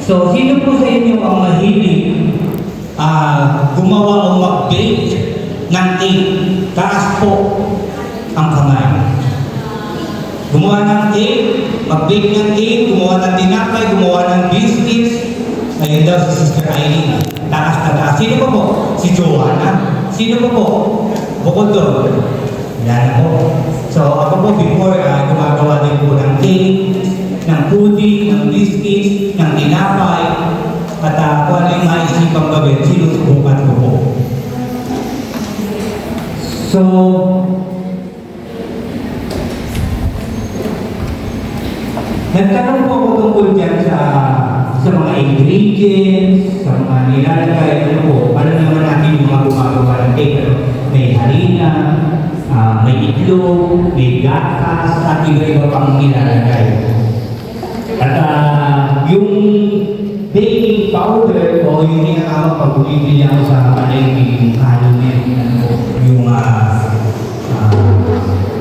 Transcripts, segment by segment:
So, sino po sa inyo ang mahilig gumawa o mag-bake ng cake? Taas po ang kamay. Gumawa ng cake, mag-bake ng cake, gumawa ng tinapay, gumawa ng biscuits. Ayun daw si Sister Eileen. Taas na taas. Sino po po? Si Joanna. Sino po po? Bukod doon. Yan po. So ako po before, gumagawa din po ng cake, ng pudding, ng biscuits, ng tinapay, at kung ano yung maisipang gawin, sinusubukan ko po. So, nagtanong po ako tungkol dyan sa mga ingredients, sa mga nilalagay, ano po, paano naman natin yung mga gumagawa ng cake, ano? May harina, may itlog, may gatas, at iba-iba pang nilalagay. At yung baking powder o yung ginagawa pag bumibili ako sa palengke, yung calumet, yung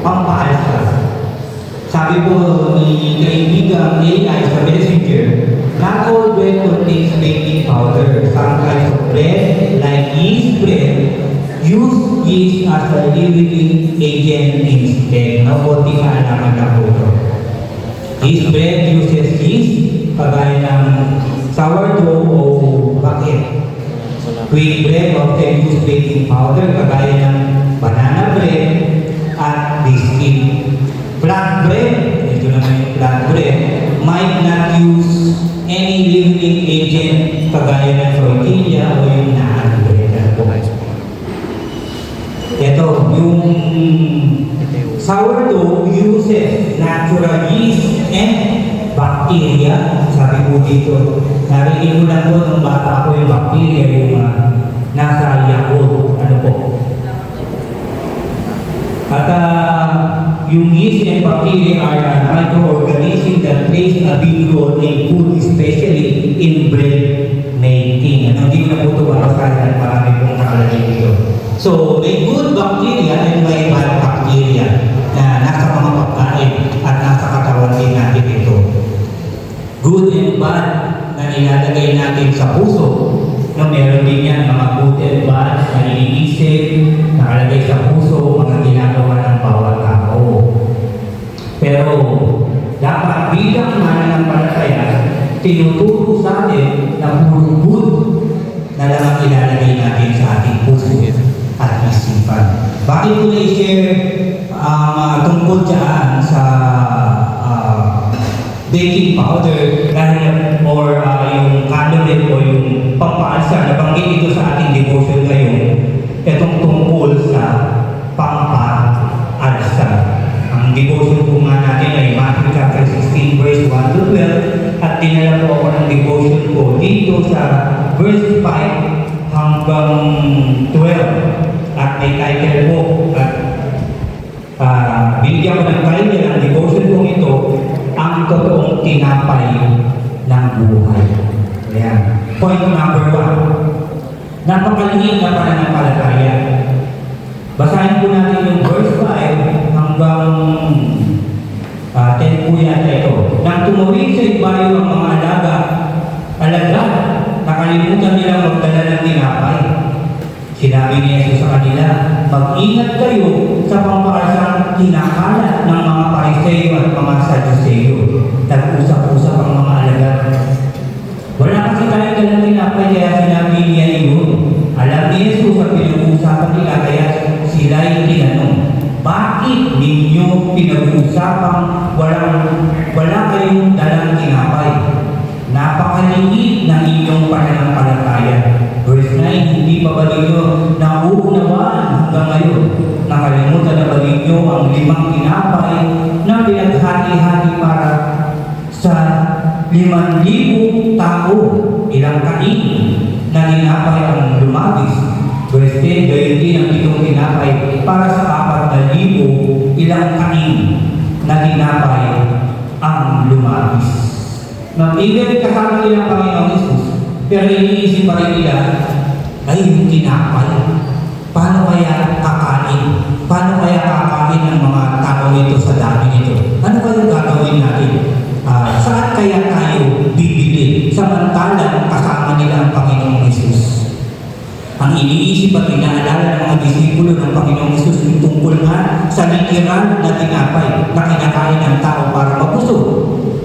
pampaalsa. Sabi po ni kaibigang AI sa Messenger, not all bread contains baking powder. Some kinds of bread, like yeast bread, use yeast as a leavening agent instead. Mabuti kaalaman na po ito. Yeast bread uses yeast, kagaya ng sourdough o bakit. Wheat bread often use baking powder, kagaya ng banana bread at biscuit. Flat bread, ito naman yung flat bread, might not use any leavening agent kagaya ng tortilla o yung naan bread. Ito, yung sourdough uses natural yeast and bacteria. Sabi po dito, narinig ko lang po nung bata ko yung bacteria, yung nasa Yakult, ano po. At yung yeast and bacteria are microorganisms that plays a big role in food, especially in bread making. Ano, hindi ko na po ito makasalan, marami pong nakalagay dito. So, may good bacteria and may bad bacteria na nasa mga pagkain at nasa katawan din natin ito. Good and bad na nilalagay natin sa puso. No, meron din yan, mga good and bad na iniisip, nakalagay sa puso, mga ginagawa ng bawat tao. Pero, dapat bilang mananampalataya, tinuturo sa atin na puro good na lang ang ilalagay natin sa ating puso at isipan. Bakit ko na-share tungkol dyan sa baking powder or yung calumet o yung pampaalsa, nabanggit ito sa ating devotion ngayon, itong tungkol sa pampaalsa. Ang devotion po nga natin ay Matthew chapter 16 verse 1 to 12 at dinala po ako ng devotion ko dito sa verse 5 hanggang 12 at may title po at binigyan ko ng title ang devotion kong ito, ang totoong tinapay ng buhay. Ayan. Point number 1. Napakaliit na pananampalataya. Basahin po natin yung verse 5 hanggang 10 po yata ito. Nang tumawid sa ibayo ang mga alaga, nakalimutan nilang magdala ng tinapay. Sinabi ni Jesus sa kanila, mag-ingat kayo sa pampaalsang kinakalat ng mga Pariseo at mga Saduceo. Nag-usap-usap ang mga alaga. Wala kasi tayong dalang tinapay kaya sinabi niya yun. Alam ni Jesus ang pinag-uusapan nila kaya sila'y tinanong, bakit ninyo pinag-uusapang wala kayong dalang tinapay? Napakaliit ng inyong pananampalataya. Verse 9, hindi pa ba ninyo nauunawaan hanggang ngayon? Nakalimutan na ba ninyo ang 5 tinapay na pinaghati-hati para sa 5,000 tao? Ilang kain na tinapay ang lumabis? Verse 10, gayon din ang 7 tinapay para sa 4,000 ilang kain na tinapay ang lumabis. Even kasama nila ang Panginoong Jesus, pero iniisip pa rin nila, ay yung tinapay. Paano kaya kakain? Paano kaya kakain ng mga tao nito sa dami nito? Ano kaya gagawin natin? Saan kaya tayo bibili? Samantala mabusog.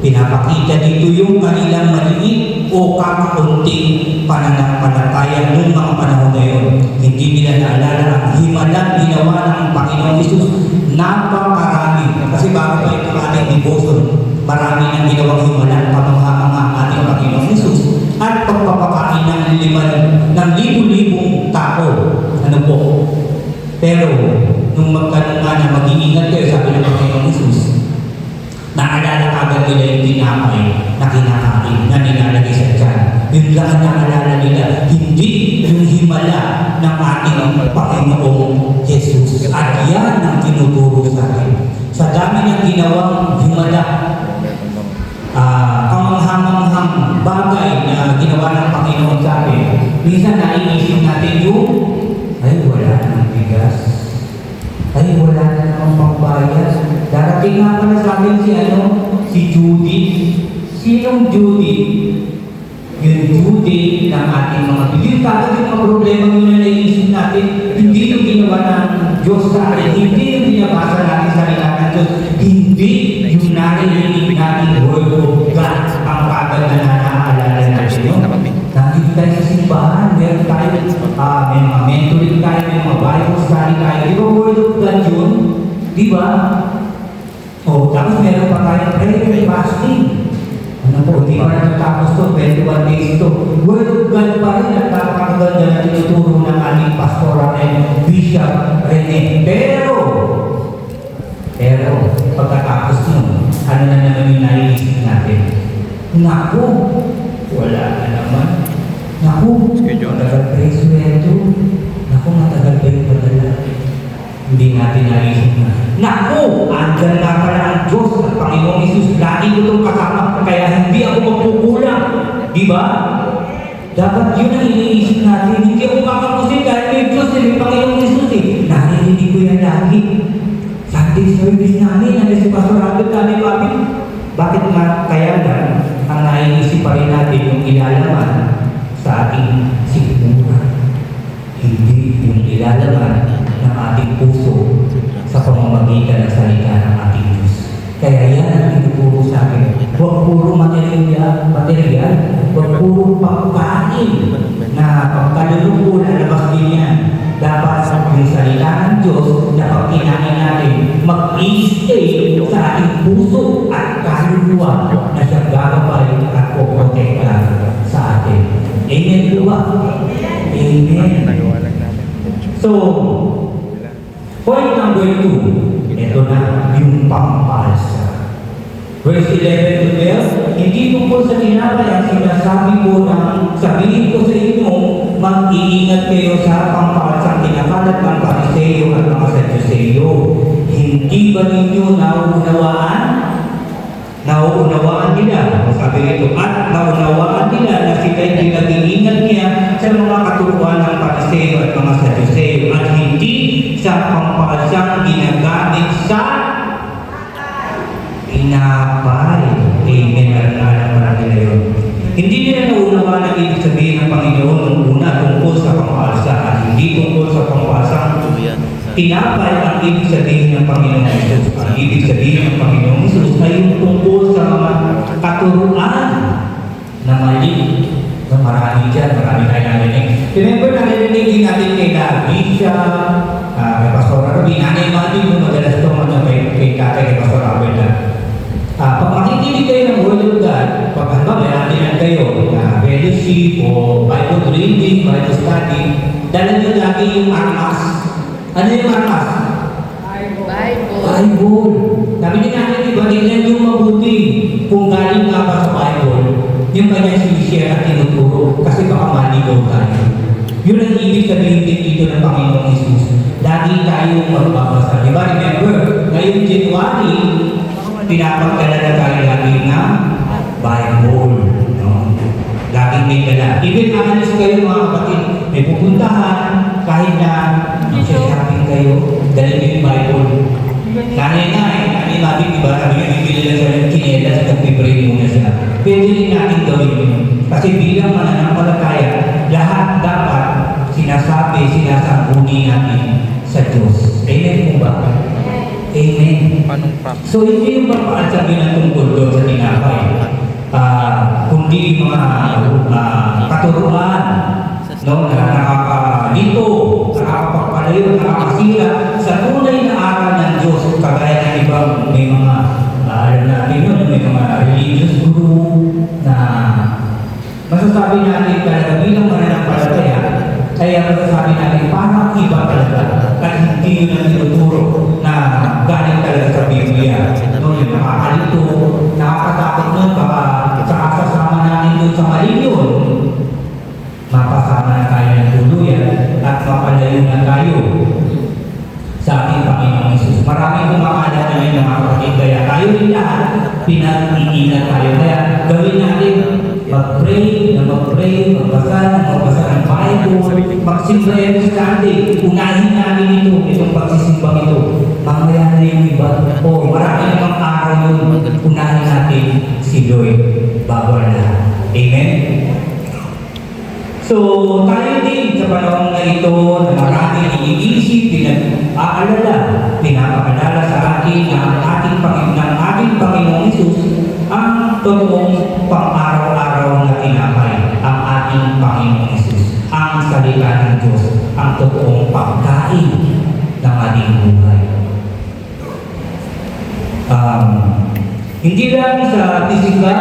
Pinapakita dito yung kanilang maliit o kakaunting pananampalataya noong mga panahon na yun. Hindi nila naalala ang himalang ginawa ng Panginoong Hesus. Napakarami. Kasi bago pa ito ating devotion, marami nang ginawang himala pamangha-mangha ating Panginoong Hesus. At pagpapakain ng libu-libong tao. Ano po? Pero, nung magtanong nga na mag-iingat kayo, sabi ng Panginoong Hesus, naalala kagad nila yung tinapay na kinakain, na nilalagay sa tiyan. Yun lang ang naalala nila, hindi yung himala ng ating Panginoong Jesus. At yan ang tinuturo sa akin. Sa dami ng ginawang himala, kamangha-manghang bagay na ginawa ng Panginoon sa atin, minsan naiisip natin yung, ay wala nang bigas, ay wala na namang pangbayas. Darating nga pala sa akin si Judith. Sinong Judith? Yung Judith ng ating mga bibig. Kagad yung mga problema yun na naiisip natin, hindi yung ginawa ng Diyos sa atin, hindi yung binabasa natin sa salita ng Diyos, hindi yung narinig natin word of God ang kagad na naaalala natin yun. Nandito tayo sa simbahan, meron tayo, may mga mentoring tayo, may mga Bible study tayo. Di ba word of God yun? Di ba? O, tapos meron pa tayo prayer and fasting. Ano po, di pa natatapos to, 21 days to. Word of God pa rin at napakaganda na tinuturo ng aming pastoral and Bishop Rene. Pero, pagkatapos nun, ano na naman yung naiisip natin? Naku, wala na naman. Naku, matagal pa yung sweldo. Naku, matagal pa yung padala. Hindi natin naisip na. Naku, andyan na pala ang Diyos at Panginoong Hesus. Lagi ko itong kasama, kaya hindi ako magkukulang. Di ba? Dapat yun ang iniisip natin. Hindi ako kakapusin dahil may Diyos at may Panginoong Hesus eh. Narinig ko yan lagi. Sunday service namin, ano si Pastor Albert namin, bakit nga kaya na ang naiisip pa rin natin yung ilalaman sa ating sikmura? Hindi yung ilalaman ng ating puso sa pamamagitan ng salita ng ating Diyos. Kaya yan ang tinuturo sa akin. Huwag puro material, huwag puro pagkain na pagkalulong na labas din yan. Dapat yung salita ng Diyos na pag kinain natin, mag-i-stay sa ating puso at kaluluwa na siyang gagabay at poprotekta sa atin. Amen po ba? Amen. So, point number 2, ito na yung pampalsa. Verse 11 to 12, hindi tungkol sa tinapay ang sinasabi ko na sabihin ko sa inyo, mag-iingat kayo sa pampalsang kinakalat ng Pariseo at mga Saduseo. Hindi ba ninyo nauunawaan? Nauunawaan nila, sabi nito, at nauunawaan nila na sila'y pinag-iingat niya sa mga katuruan ng Pariseo at mga Saduseo at hindi sa pampalsang ginagamit sa tinapay. Amen. Alam nila yun. Hindi nila naunawaan ang ibig sabihin ng Panginoon nung una tungkol sa pampalsa at hindi tungkol sa pampalsang tinapay. Ang ibig sabihin ng Panginoong Hesus. Ang ibig sabihin ng Panginoong Hesus ay yung tungkol sa mga katuruan na mali. Marami dyan, marami tayo narinig. Remember, narinig din natin kay Bishop, kay Pastor Robin, Nanay Mati, kung madalas ito kay tatay, kay Pastor Robin na. Pag makikinig kayo ng Word of God, pag may natin kayo, fellowship o Bible reading, Bible study, dala nyo lagi yung armas. Ano yung armas? Bible. Sabi ni natin, diba, tingnan nyo mabuti kung galing nga ba sa Bible, yung kanyang sinishare at tinuturo, kasi baka maligaw tayo. Yun ang ibig sabihin dito ng Panginoong Hesus. Lagi tayong magbabasa. Diba, remember, ngayong January, pinapagdala na tayo lagi ng Bible. No? Laging may dala. Even analyst kayo mga kapatid, may pupuntahan, kahit na shopping kayo, dala nyo yung Bible. Nanay nga nanay natin, diba, sabi nga, bibili lang siya ng kinela sa nag-pray muna siya. Pwede rin natin gawin yun. Kasi bilang mananampalataya, lahat dapat sinasabi, sinasambuni natin sa Diyos. Amen po ba? Amen. Paano practice? So, hindi yung papaansabi na tungkol doon sa tinapay. Kundi mga katuruan, no, na nakakalito, nakakapagpalayo, nakakasira sa tunay na aral ng Diyos. Kagaya ng ibang may mga, alam natin yun, may mga religious guru na masasabi natin talaga bilang mananampalataya, kaya masasabi natin parang iba talaga at hindi yun ang tinuturo na galing talaga sa Biblia. No, yung nakakalito, nakakatakot nun, baka sasama natin dun sa mali yun, mapasama na tayo ng tuluyan at mapalayo na tayo sa ating Panginoong Isus. Maraming kumakalat na ngayon ng mga kapatid, kaya tayo rin lahat, pinag-iingat tayo. Kaya gawin natin, mag-pray, magbasa ng Bible, magsimba every Sunday, unahin namin itong pagsisimbang ito. Mamaya na yung iba. O, marami namang araw yun, unahin natin si Lord bago na. Amen? So, tayo din sa panahon na ito na maraming iniisip, pinag-aalala, pinapakilala sa atin ng ating Panginoong Isus ang totoong pang-araw-araw na tinapay, ang ating Panginoong Isus, ang salita ng Diyos, ang totoong pagkain ng ating buhay. Hindi lang sa physical,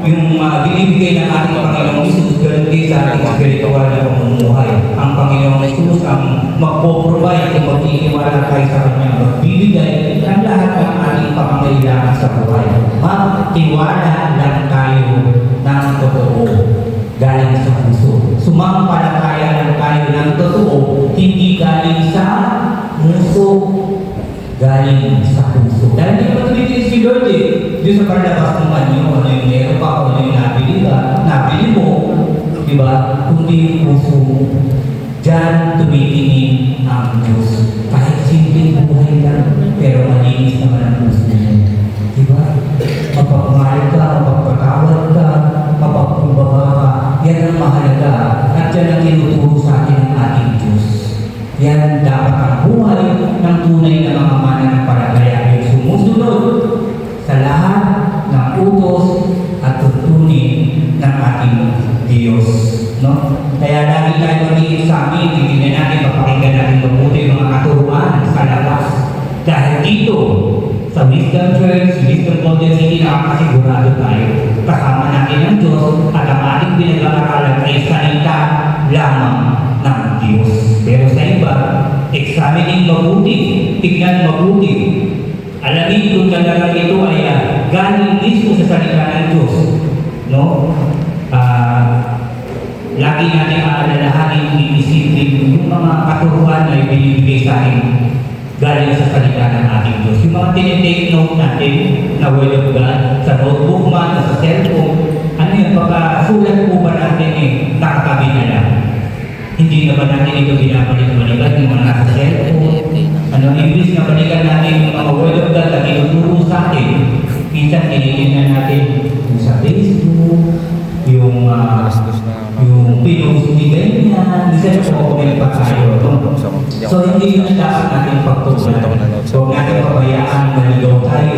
yung binibigay ng ating Panginoong Isus, ganun din sa ating spiritual na pamumuhay. Ang Panginoong Isus ang magpo-provide kung magtitiwala tayo sa Kanya, magbibigay ng lahat ng ating pangangailangan sa buhay. Magtiwala lang tayo ng totoo galing sa puso. Sumampalataya lang tayo ng totoo, hindi galing sa muso, galing sa puso. Dahil hindi mo tumitin si Lord Diyos sa paralabas ng anyo, ano yung meron pa, ano yung nabili mo, di ba? Kundi yung puso mo. Diyan tumitingin ang Diyos. Kahit simpleng buhay lang, pero malinis naman ang puso mo. Di ba? Mapagmahal ka, mapagpatawad ka, mapagkumbaba ka, yan ang mahalaga. At yan ang tinuturo sa atin ng ating Diyos. Yan dapat ang buhay ng tunay na mga mananampalataya, yung sumusunod sa lahat ng utos at tuntunin ng ating Diyos. No? Kaya lagi tayo mag-i-examine, tingnan natin, papakinggan natin mabuti yung mga katuruan sa labas. Dahil dito, sa Wisdom Church, Wisdom Golden City, nakakasigurado tayo. Kasama natin ang Diyos at ang ating pinag-aaralan ay salita lamang ng Diyos. Pero sa iba, examining mabuti, tignan mabuti. Alamin kung talagang ito ay galing mismo sa salita ng Diyos. No? Lagi natin aalalahanin, iisipin yung mga katuruan na ibinibigay sa atin galing sa salita ng ating Diyos. Yung mga tinitake note natin na Word of God, sa notebook man, sa cellphone, ano yun, pagkasulat po ba natin nakatabi na lang? Hindi na ba natin ito binabalik-balikan yung mga nasa cellphone? Imbis na balikan natin yung mga Word of God na tinuturo sa atin, minsan tinitingnan natin yung sa Facebook, yung pinost ni ganyan, minsan comment pa tayo. So hindi yun dapat natin pagtutunan. So natin pabayaan, maligaw tayo,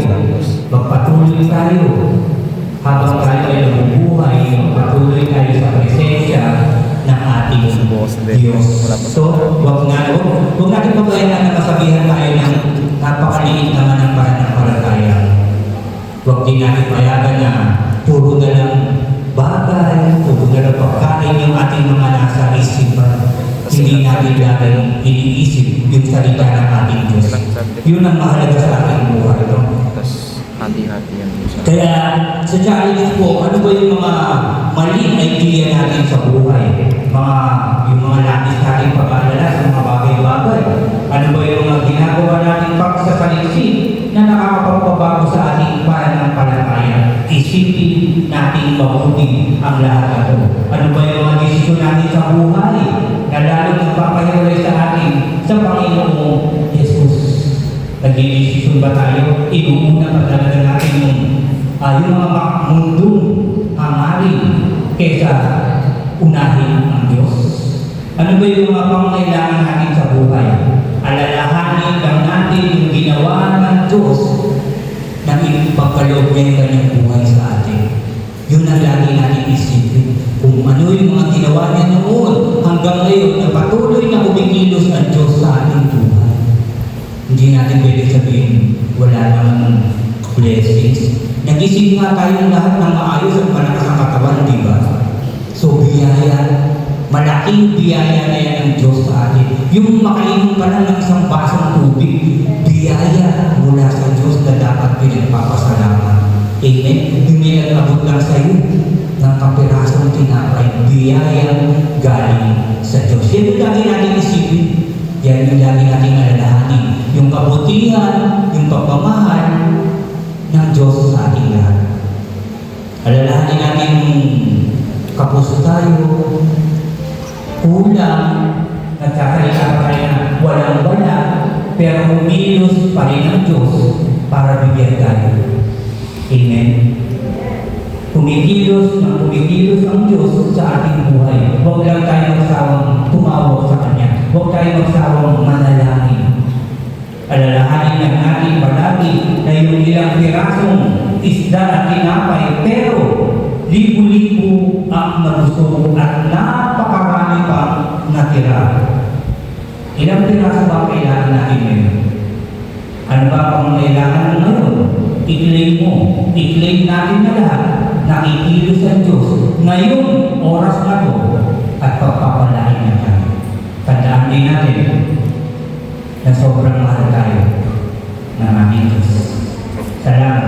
magpatuloy tayo. Habang tayo ay nabubuhay, magpatuloy tayo sa presensya ng ating Diyos. So, huwag natin pabayaan na masabihan tayo ng napakaliit naman ng pananampalataya. Huwag din natin payagan na puro na lang bagay, puro na lang pagkain yung ating mga nasa isipan. Hindi natin lagay iniisip yung salita ng ating Diyos. Yun ang mahalaga sa ating buhay. Hati-hati yan. Kaya sa challenge po, ano ba yung mga maling idea natin sa buhay? Yung mga lapis natin pag-aalala sa mga bagay-bagay. Ano ba yung mga ginagawa natin pagsasaliksik na nakakapagpabago sa ating pananampalataya? Isipin natin mabuti ang lahat ito. Ano ba yung mga desisyon natin sa buhay na lalong nagpapahiwalay sa atin sa Panginoong Jesus? Nag-i-desisyon ba tayo? Inuuna pa talaga natin yung mga mundong hangarin kaysa unahin ang Diyos? Ano ba yung mga pangangailangan natin sa buhay? alalahanin lang natin yung ginawa ng Diyos na ipagkaloob niya yung kanyang buhay sa atin. Yun ang lagi natin isipin. Kung ano yung mga ginawa niya noon hanggang ngayon na patuloy na kumikilos ang Diyos sa ating buhay. Hindi natin pwede sabihin wala namang blessings. Nag-isip nga tayong lahat ng maayos at malakas ang katawan, di ba? So, biyaya. Malaking biyaya na yan ng Diyos sa atin. Yung makainom ka lang ng isang basong tubig, biyaya mula sa Diyos na dapat pinagpapasalamat. Amen? Hindi nag-abot lang sa iyo ng kapirasong tinapay, biyaya galing sa Diyos. Yan yung lagi natin isipin. Yan yung lagi natin alalahanin. Yung kabutihan, yung pagmamahal ng Diyos sa ating lahat. Alalahanin natin kapuso tayo, kulang, nagkakalita pa rin na walang-wala, pero umilos pa rin ang Diyos para bigyan tayo. Amen? Kumikilos ang Diyos sa ating buhay. Huwag lang tayo magsawang tumawag sa Kanya. Huwag tayo magsawang manalangin. Alalahanin lang natin palagi na yung ilang pirasong isda at tinapay, pero libo-libo ang nabusog at napakarami pang natira. Ilang piraso ba kailangan natin ngayon? Ano ba ang kailangan ngayon? I-claim mo. I-claim natin na lahat. Nakikilos ang Diyos. Ngayon, oras na to at pagpapalain na tayo. Tandaan din natin na sobrang mahal tayo ng ating Diyos. Salamat.